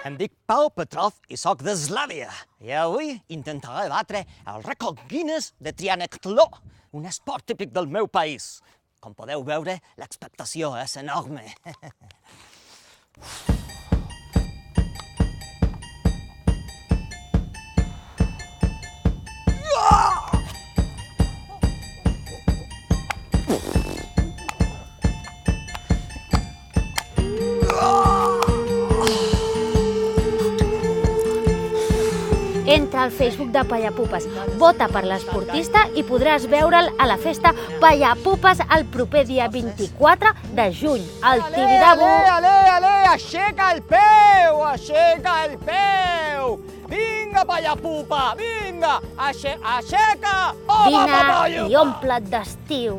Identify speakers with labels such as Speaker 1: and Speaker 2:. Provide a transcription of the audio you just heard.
Speaker 1: Em dic Pau Petrov i sóc d'Eslàvia. I avui intentaré batre el rècord Guinness de trianetló, un esport típic del meu país. Com podeu veure, l'expectació és enorme.
Speaker 2: Entra al Facebook de Pallapupes, vota per l'esportista i podràs veure'l a la festa Pallapupes el proper dia 24 de juny, al Tibidabo.
Speaker 1: Ale, aixeca el peu, aixeca el peu! Vinga, Pallapupa, vinga, aixeca!
Speaker 2: Vine i omple't d'estiu.